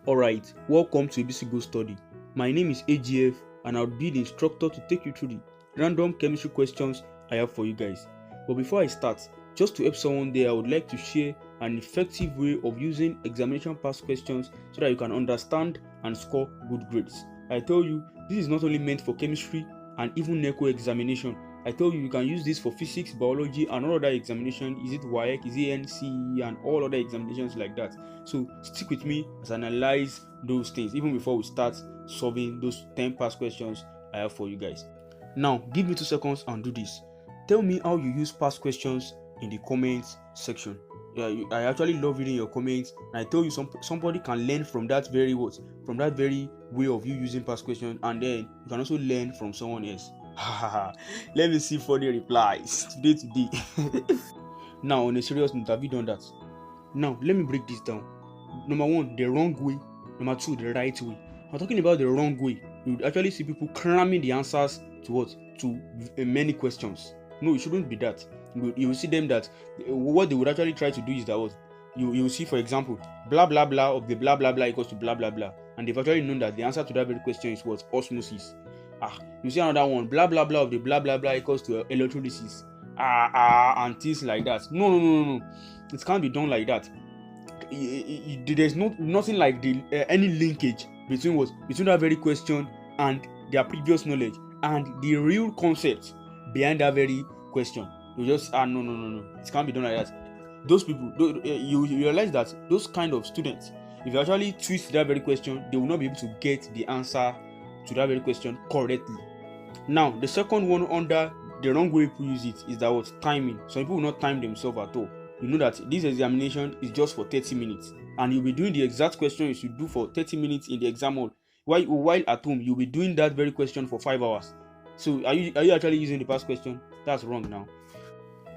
Alright, welcome to ABC Go Study. My name is AGF and I'll be the instructor to take you through the random chemistry questions I have for you guys. But before I start, just to help someone there, I would like to share an effective way of using examination past questions so that you can understand and score good grades. I tell you, this is not only meant for chemistry and even NECO examination. I tell you, you can use this for physics, biology, and all other examination. Is it WAEC, is it NCE, and all other examinations like that. So stick with me as I analyze those things even before we start solving those 10 past questions I have for you guys. Now, give me 2 seconds and do this. Tell me how you use past questions in the comments section. I actually love reading your comments, and I tell you somebody can learn from that very way of you using past questions, and then you can also learn from someone else. Let me see funny replies today. Now, on a serious note, have you done that? Now, let me break this down. Number 1, the wrong way. Number 2, the right way. I'm talking about the wrong way. You would actually see people cramming the answers to what? To many questions. No, it shouldn't be that. You will see them that what they would actually try to do is that what you will see, for example, blah blah blah of the blah blah blah equals to blah blah blah, and they've actually known that the answer to that very question is what? Osmosis. You see another one, blah blah blah of the blah blah blah equals to electrolysis. And things like that. No. It can't be done like that. There's nothing like any linkage between that very question and their previous knowledge and the real concept behind that very question. You just no. It can't be done like that. Those people, you realize that those kind of students, if you actually twist that very question, they will not be able to get the answer to that very question correctly. Now, the second one under the wrong way people use it is that what? Timing. Some people will not time themselves at all. You know that this examination is just for 30 minutes, and you'll be doing the exact question you should do for 30 minutes in the exam hall. While at home, you'll be doing that very question for 5 hours. So are you actually using the past question? That's wrong now.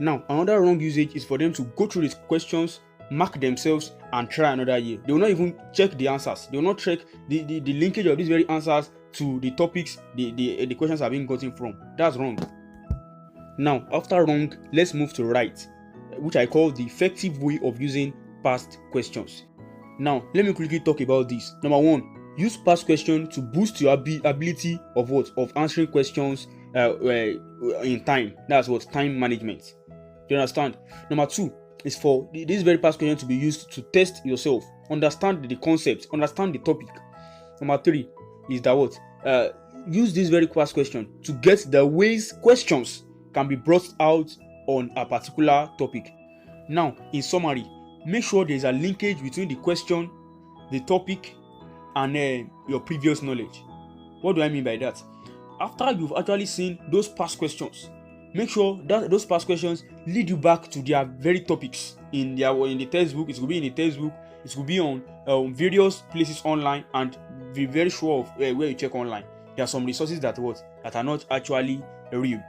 Now, another wrong usage is for them to go through the questions, mark themselves, and try another year. They will not even check the answers. They will not check the linkage of these very answers to the topics the questions are being gotten from. That's wrong. Now, after wrong, let's move to right, which I call the effective way of using past questions. Now, let me quickly talk about this. Number 1, use past questions to boost your ability of what? Of answering questions in time. That's what? Time management. Do you understand? Number 2 is for this very past question to be used to test yourself, understand the concept, understand the topic. Number 3 is that what? Use this very past question to get the ways questions can be brought out on a particular topic. Now, in summary, make sure there is a linkage between the question, the topic, and your previous knowledge. What do I mean by that? After you've actually seen those past questions, make sure that those past questions lead you back to their very topics in the textbook. It could be in the textbook, it could be on various places online, and be very sure of where you check online. There are some resources that are not actually real.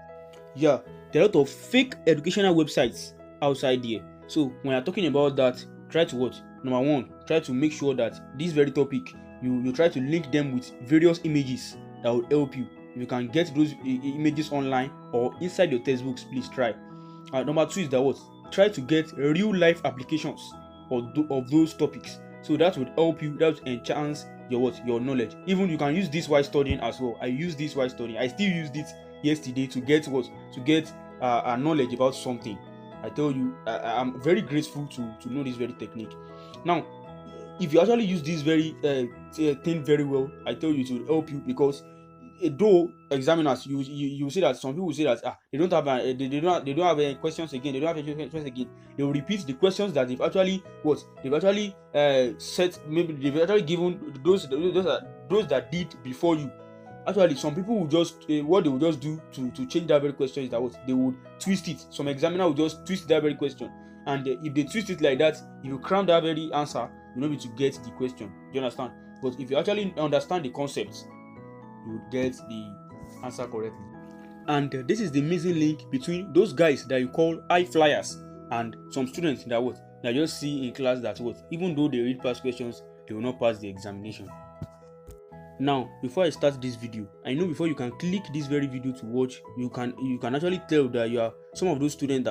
Yeah, there are a lot of fake educational websites outside there. So when you're talking about that, try to Number 1, try to make sure that this very topic, you try to link them with various images that will help you. If you can get those images online or inside your textbooks, please try. Number 2 is that try to get real life applications of those topics. So that would help you, that would enhance your knowledge. Even you can use this while studying as well. I use this while studying. I still used it yesterday to get a knowledge about something. I tell you, I'm very grateful to know this very technique. Now, if you actually use this very thing very well, I tell you, it will help you, because though examiners, you see that some people say that they don't have any questions again. They don't have any questions again. They will repeat the questions that they've actually set. Maybe they've actually given those that did before you. Actually, some people will just what they will just do to change that very question is that they would twist it. Some examiner will just twist that very question, and if they twist it like that, if you cram that very answer, you'll not be able to get the question. Do you understand? But if you actually understand the concepts, you would get the answer correctly. And this is the missing link between those guys that you call high flyers and some students that just see in class that even though they read past questions, they will not pass the examination. Now, before I start this video, I know before you can click this very video to watch, you can actually tell that you are some of those students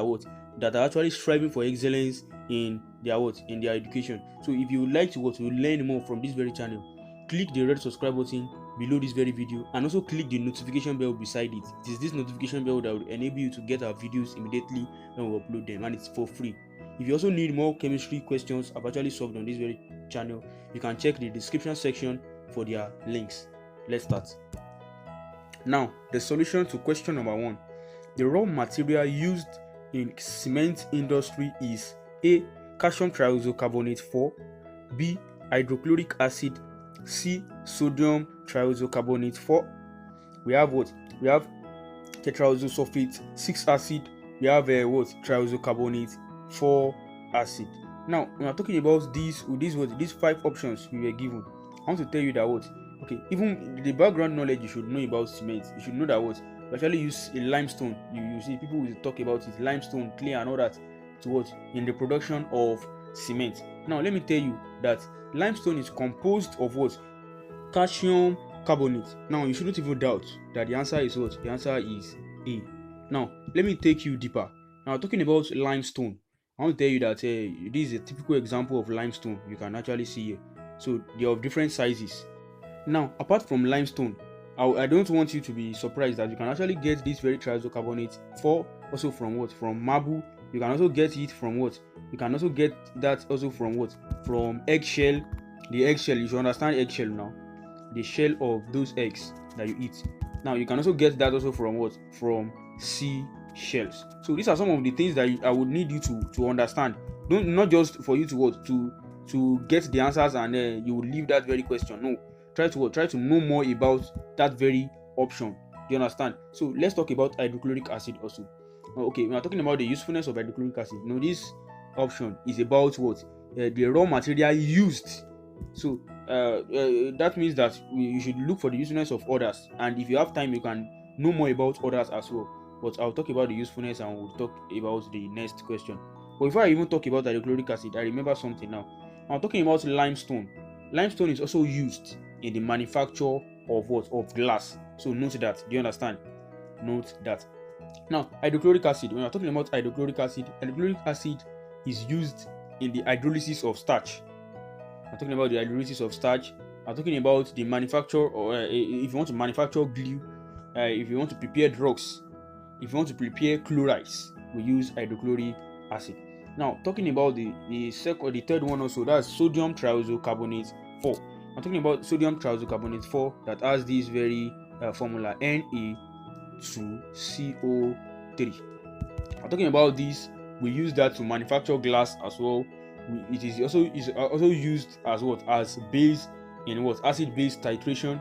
that are actually striving for excellence in their in their education. So if you would like to learn more from this very channel, click the red subscribe button below this very video, and also click the notification bell beside it. It is this notification bell that will enable you to get our videos immediately when we upload them, and it's for free. If you also need more chemistry questions I've actually solved on this very channel, you can check the description section for their links. Let's start. Now, the solution to question number 1. The raw material used in cement industry is A. Calcium triisocarbonate 4, B. Hydrochloric acid, C. Sodium triisocarbonate 4. We have what? We have tetraoxosulfate 6 acid. We have triisocarbonate 4 acid. Now, when we're talking about these 5 options we were given, I want to tell you that okay, even the background knowledge you should know about cement. You should know that we actually use a limestone. You see people will talk about it, limestone, clay, and all that to in the production of cement. Now, let me tell you that limestone is composed of calcium carbonate. Now, you shouldn't even doubt that the answer is The answer is A. Now, let me take you deeper. Now, talking about limestone, I want to tell you that this is a typical example of limestone you can actually see here. So they are of different sizes. Now, apart from limestone, I don't want you to be surprised that you can actually get this very triisocarbonate 4 also from From marble. You can also get it from You can also get that also from From eggshell. The eggshell, you should understand eggshell now. The shell of those eggs that you eat. Now, you can also get that also from From sea shells. So these are some of the things that I would need you to understand. Not just for you to get the answers and you will leave that very question. No, try to know more about that very option. Do you understand? So let's talk about hydrochloric acid also. Okay, we are talking about the usefulness of hydrochloric acid. Now, this option is about the raw material used. So that means that you should look for the usefulness of others, and if you have time, you can know more about others as well. But I'll talk about the usefulness and we'll talk about the next question. But before I even talk about hydrochloric acid, I remember something now. I'm talking about limestone. Limestone is also used in the manufacture of glass. So note that. Do you understand? Note that. Now, hydrochloric acid. When we're talking about hydrochloric acid is used in the hydrolysis of starch. I'm talking about the hydrolysis of starch. I'm talking about the manufacture, or if you want to manufacture glue, if you want to prepare drugs, if you want to prepare chlorides, we use hydrochloric acid. Now, talking about the third one also, that's sodium triisocarbonate 4. I'm talking about sodium triisocarbonate 4 that has this very formula Na2CO3. I'm talking about this. We use that to manufacture glass as well. It is also used as as base in acid-base titration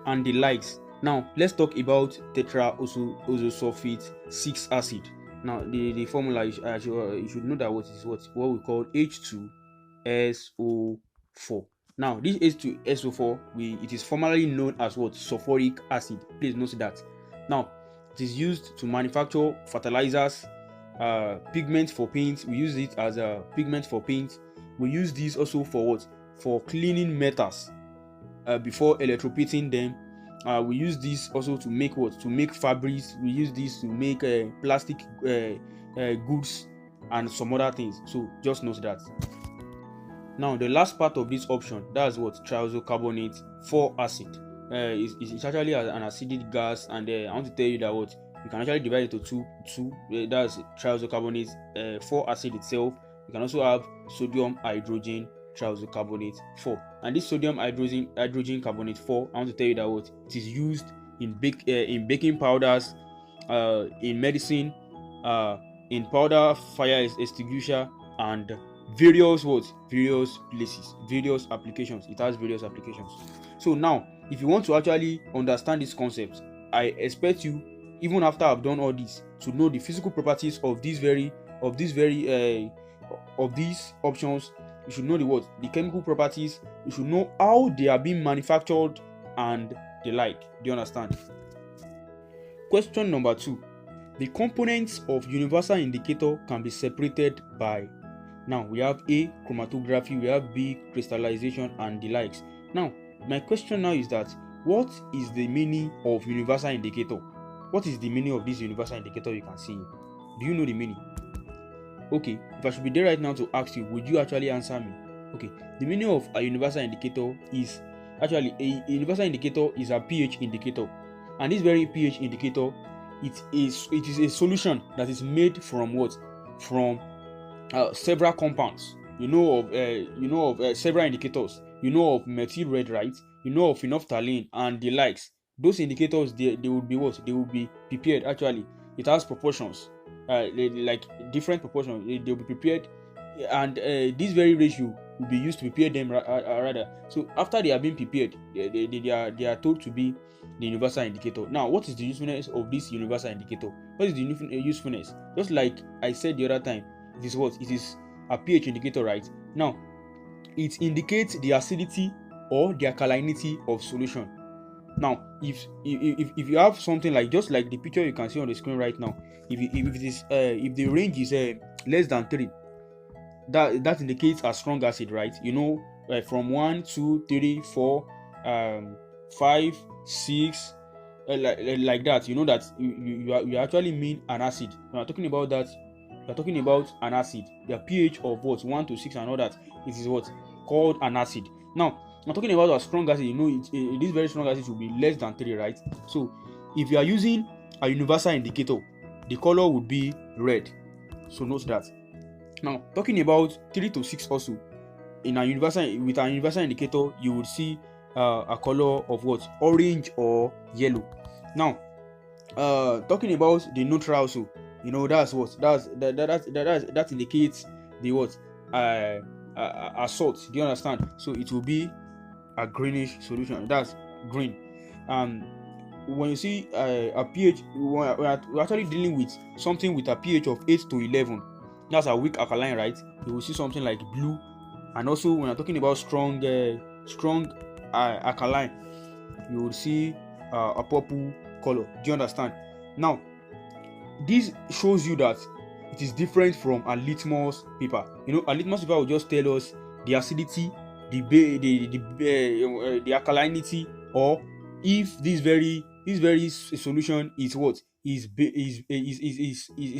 and the likes. Now, let's talk about tetraoxosulfate 6 acid. Now, the formula you should know that what we call H2SO4. Now, this H2SO4 it is formerly known as sulfuric acid. Please note that. Now, it is used to manufacture fertilizers, pigment for paint. We use it as a pigment for paint. We use this also for for cleaning metals before electroplating them. We use this also to make to make fabrics. We use this to make plastic goods and some other things. So just note that. Now, the last part of this option, that's triisocarbonate 4 acid. It's actually an acidic gas, and I want to tell you that you can actually divide it into two. That's triisocarbonate 4 acid itself. You can also have sodium hydrogen triisocarbonate 4, and this sodium hydrogen carbonate 4, I want to tell you that it is used in baking powders, in medicine, in powder fire extinguisher, and various places, various applications. It has various applications. So now, if you want to actually understand this concept, I expect you, even after I've done all this, to know the physical properties of these options. You should know the chemical properties. You should know how they are being manufactured and the like. Do you understand? Question number 2. The components of universal indicator can be separated by. Now, we have A, chromatography, we have B, crystallization, and the likes. Now, my question now is that, what is the meaning of universal indicator? What is the meaning of this universal indicator you can see? Do you know the meaning? Okay, if I should be there right now to ask you, would you actually answer me? Okay, the meaning of a universal indicator is actually a universal indicator is a pH indicator, and this very pH indicator, it is a solution that is made from what? From several compounds. You know of several indicators. You know of methyl red, right? You know of phenolphthalein and the likes. Those indicators, they will be what? They will be prepared. Actually, it has proportions, like different proportions. They will be prepared, and this very ratio will be used to prepare them rather. So after they are being prepared, they are told to be the universal indicator. Now, what is the usefulness of this universal indicator? What is the usefulness? Just like I said the other time, it is what? It is a pH indicator, right? Now, it indicates the acidity or the alkalinity of solution. Now, if you have something like, just like the picture you can see on the screen right now, if the range is less than 3, that indicates a strong acid, right? You know, from 1, 2, 3, 4, 5, 6, like that. You know that you actually mean an acid. When I'm talking about that, you're talking about an acid. The pH of what? 1 to 6 and all that. It is what? Called an acid. Now, I'm talking about a strong acid. You know, this very strong acid will be less than 3, right? So, if you are using a universal indicator, the color would be red. So note that. Now, talking about 3 to 6 also, with a universal indicator, you would see a color of what? Orange or yellow. Now, talking about the neutral also, you know, that's what? That indicates the what? A salt. Do you understand? So it will be a greenish solution. That's green. When you see a pH, we're actually dealing with something with a pH of 8 to 11. That's a weak alkaline, right? You will see something like blue. And also, when you're talking about strong alkaline, you will see a purple color. Do you understand? Now, this shows you that it is different from a litmus paper. You know, a litmus paper will just tell us the acidity, the alkalinity, or if this very solution is what? Is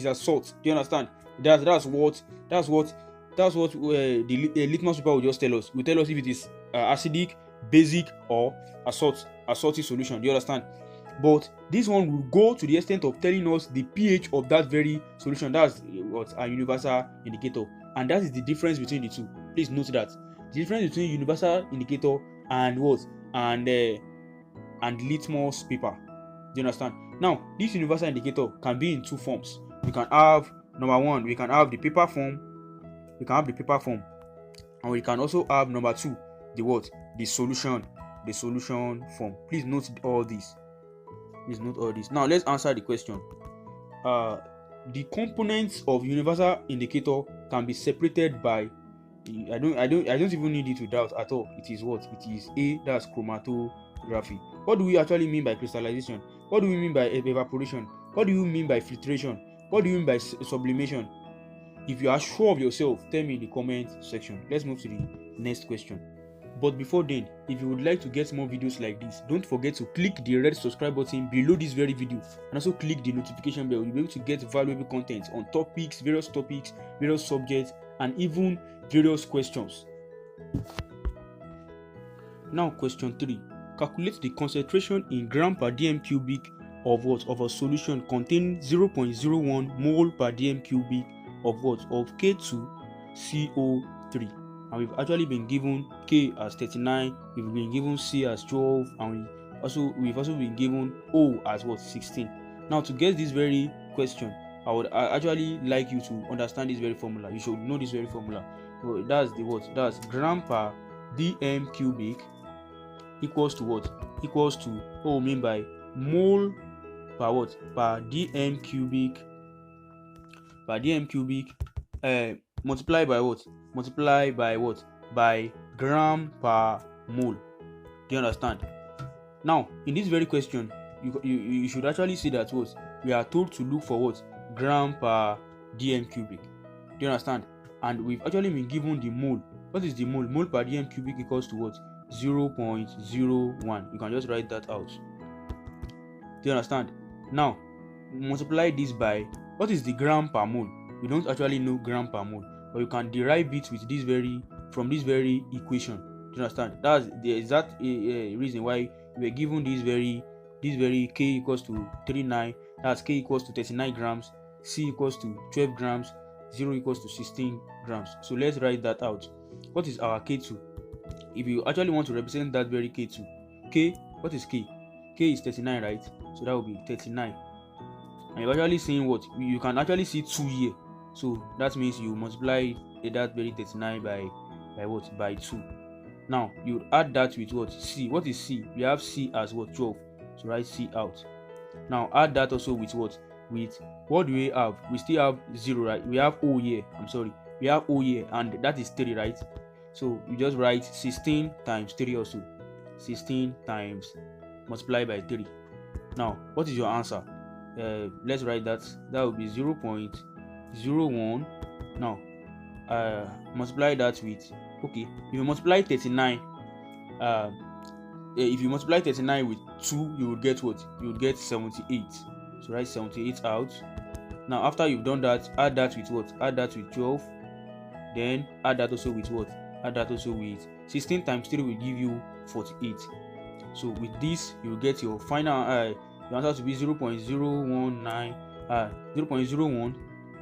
a salt. Do you understand? That's what the litmus paper will just tell us. Will tell us if it is acidic, basic, or a salty solution. Do you understand? But this one will go to the extent of telling us the pH of that very solution. That's what a universal indicator, and that is the difference between the two. Please note that the difference between universal indicator and what? And litmus paper. Do you understand? Now, this universal indicator can be in two forms. We can have, number one, we can have the paper form. And we can also have, number two, the what? The solution form. Please note all this. Now let's answer the question. The components of universal indicator can be separated by, I don't even need you to doubt at all. It is what? It is A, that's chromatography. What do we actually mean by crystallization? What do we mean by evaporation? What do you mean by filtration? What do you mean by sublimation? If you are sure of yourself, tell me in the comment section. Let's move to the next question. But before then, if you would like to get more videos like this, don't forget to click the red subscribe button below this very video, and also click the notification bell. You'll be able to get valuable content on various topics, various subjects, and even various questions. Now, question 3. Calculate the concentration in gram per dm cubic of what? Of a solution containing 0.01 mole per dm cubic of what? Of K2CO3. And we've actually been given K as 39, we've been given C as 12, and we've also been given O as what? 16. Now, to get this very question, I would actually like you to understand this very formula. You should know this very formula. So that's the what? That's gram per dm cubic equals to what? Equals to what we mean by mole per what? Per dm cubic. Multiply by what? Multiply by what? By gram per mole. Do you understand? Now, in this very question, you should actually see that what? We are told to look for what? Gram per dm cubic. Do you understand? And we've actually been given the mole. What is the mole? Mole per dm cubic equals to what? 0.01. You can just write that out. Do you understand? Now, multiply this by, what is the gram per mole? we don't actually know gram per mole, but you can derive it with this very from this very equation. Do you understand? That's the exact reason why we were given this very K equals to 39. That's K equals to 39 grams, C equals to 12 grams, 0 equals to 16 grams. So let's write that out. What is our K2? If you actually want to represent that very K2, K, what is K? K is 39, right? So that will be 39. And you're actually seeing what? You can actually see 2 here. So that means you multiply that very 39 by what? By 2. Now you add that with what? C. What is C? We have C as what? 12. So write C out. Now add that also with what? With what do we have? We still have 0, right? We have O here. I'm sorry. We have O here, and that is 3, right? So you just write 16 times 3 also. 16 times multiplied by 3. Now what is your answer? Let's write that. That will be 0.01. Now multiply that with, okay, if you multiply 39, if you multiply 39 with 2, you will get what? You will get 78. So write 78 out. Now after you've done that, add that with what? Add that with 12. Then add that also with what? Add that also with 16 times 3 will give you 48. So with this, you will get your final your answer to be 0.019 0.01.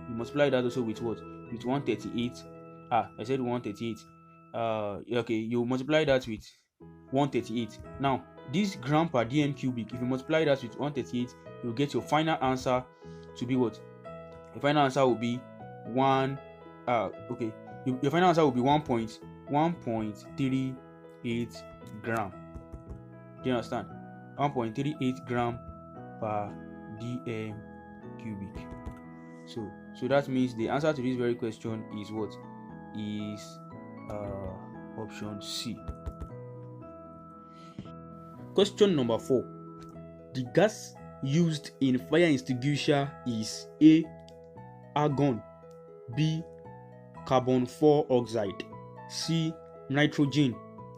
You multiply that also with what? With 138. I said 138. Okay, you multiply that with 138. Now this gram per dm cubic, if you multiply that with 138, you will get your final answer to be what? Your final answer will be your final answer will be 1.38 gram. Do you understand? 1.38 gram per dm cubic. So that means the answer to this very question is what? Is option C. Question number 4. The gas used in fire extinguisher is A. Argon, B. Carbon 4 oxide, C. Nitrogen,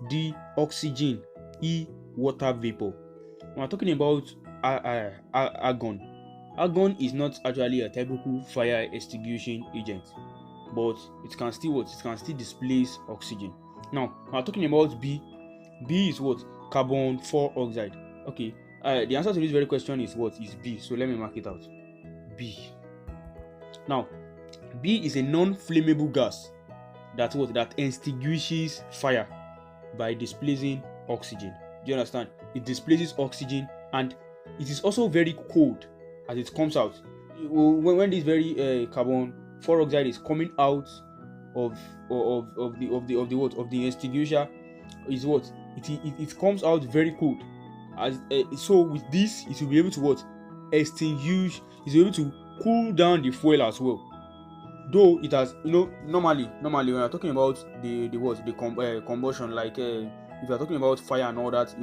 D. Oxygen, E. Water vapor. When we're talking about argon, argon is not actually a typical fire extinguishing agent, but it can still what? It can still displace oxygen. Now when we're talking about B is what? Carbon 4 oxide. Okay, the answer to this very question is what? Is B. So let me mark it out. B. Now B is a non-flammable gas that extinguishes fire by displacing oxygen. Do you understand? It displaces oxygen, and it is also very cold as it comes out. When this very carbon 4 oxide is coming out of the extinguisher, is what? It comes out very cold. So with this, it will be able to what? Extinguish. It will be able to cool down the fuel as well. Though it has, normally when you're talking about the combustion, like if you're talking about fire and all that,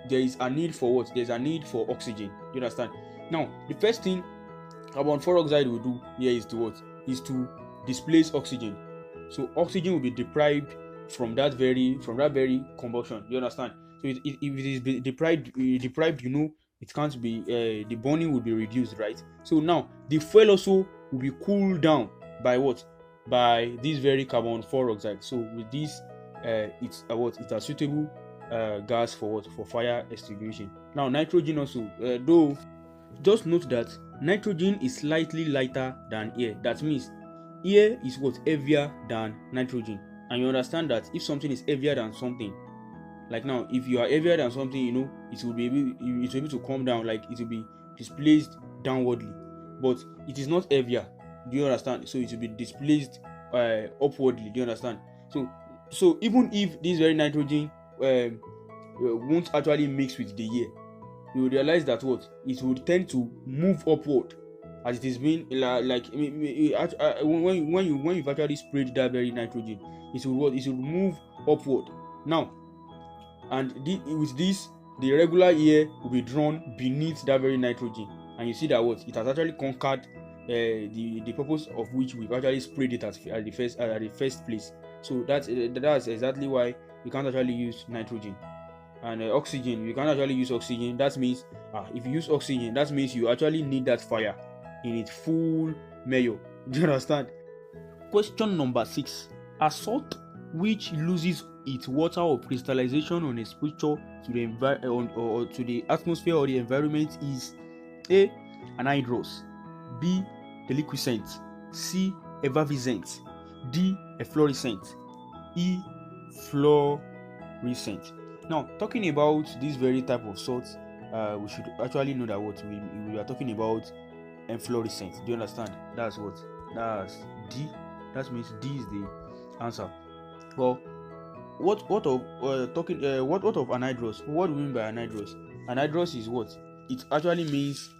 there is a need for what? There's a need for oxygen. Do you understand? Now the first thing carbon 4 oxide will do here is to what? Is to displace oxygen. So oxygen will be deprived from that very combustion. Do you understand? So if it is deprived, it can't be the burning will be reduced, right? So now the fuel also will be cooled down by what? By this very carbon 4 oxide. So with this, it's a suitable gas for what? For fire extinguishing. Now nitrogen also, though just note that nitrogen is slightly lighter than air. That means air is what? Heavier than nitrogen. And you understand that if something is heavier than something, like now if you are heavier than something, it will be able to come down, like it will be displaced downwardly. But it is not heavier. Do you understand? So it will be displaced upwardly. Do you understand? So even if this very nitrogen won't actually mix with the air, you will realize that what? It will tend to move upward, as it is being when you've actually sprayed that very nitrogen, it will move upward. Now, and with this, the regular air will be drawn beneath that very nitrogen, and you see that what? It has actually conquered the purpose of which we've actually sprayed it at the first place. So that's exactly why you can't actually use nitrogen. And oxygen, you can't actually use oxygen. That means if you use oxygen, that means you actually need that fire in its full measure. Do you understand? Question number 6. A salt which loses its water or crystallization on exposure to the or to the atmosphere or the environment is A. Anhydrous, B. Deliquescent, C. Effervescent, D. Efflorescent, E. Fluorescent. Now, talking about this very type of salts, we should actually know that what we are talking about efflorescent. Do you understand? That's D. That means D is the answer. Well, what of anhydrous? What do we mean by anhydrous? Anhydrous is what? It actually means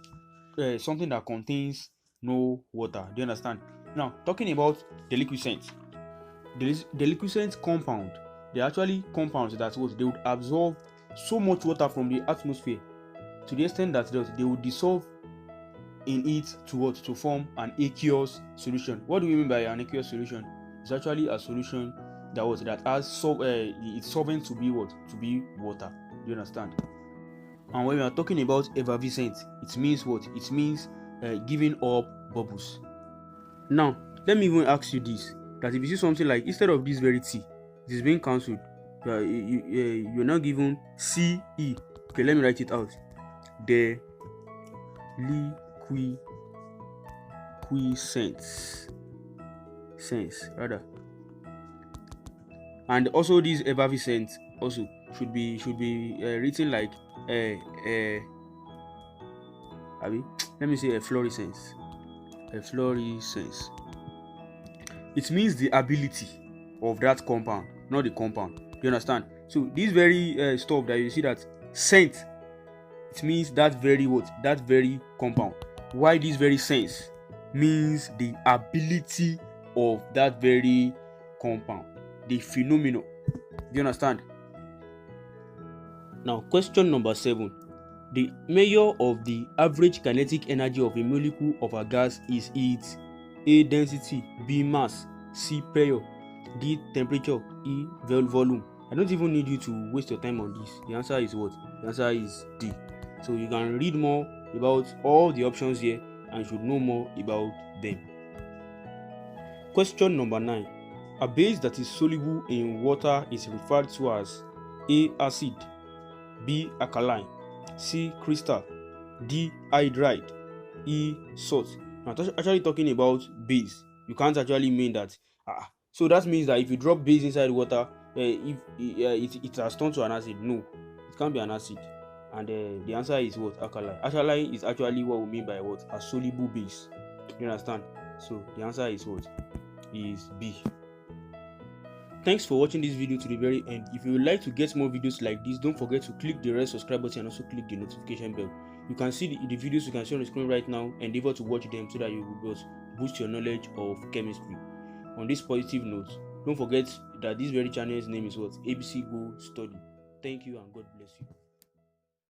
something that contains no water. Do you understand? Now, talking about deliquescent. Deliquescent compound, they're actually compounds that what they would absorb so much water from the atmosphere to the extent that they would dissolve in it to form an aqueous solution. What do we mean by an aqueous solution? It's actually a solution that has its solvent to be water. Do you understand? And when we are talking about effervescent, it means what? It means giving up bubbles. Now, let me even ask you this: that if you see something like, instead of this very T, it is being cancelled, you're now given CE. Okay, let me write it out. The liquescence rather, and also this effervescent also should be written like let me say efflorescence. It means the ability of that compound, not the compound. Do you understand? So this very stuff that you see, that scent, it means that very compound. Why this very sense means the ability of that very compound, the phenomenon. Do you understand? Now, question number 7. The measure of the average kinetic energy of a molecule of a gas is its A. Density, B. Mass, C. Pressure, D. Temperature, E. Volume. I don't even need you to waste your time on this. The answer is what? The answer is D. So you can read more about all the options here and should know more about them. Question number 9. A base that is soluble in water is referred to as A. Acid, B. Alkaline, C. Crystal, D. Hydride, E. Salt. Now, actually talking about base, you can't actually mean that. So that means that if you drop base inside water, it has turned to an acid. No, it can't be an acid. And the answer is what? Alkaline. Alkaline is actually what we mean by what? A soluble base. You understand? So the answer is what? Is B. Thanks for watching this video to the very end. If you would like to get more videos like this, don't forget to click the red subscribe button and also click the notification bell. You can see the videos you can see on the screen right now. Endeavor to watch them so that you will boost your knowledge of chemistry. On this positive note, don't forget that this very channel's name is what? ABC Go Study. Thank you and God bless you.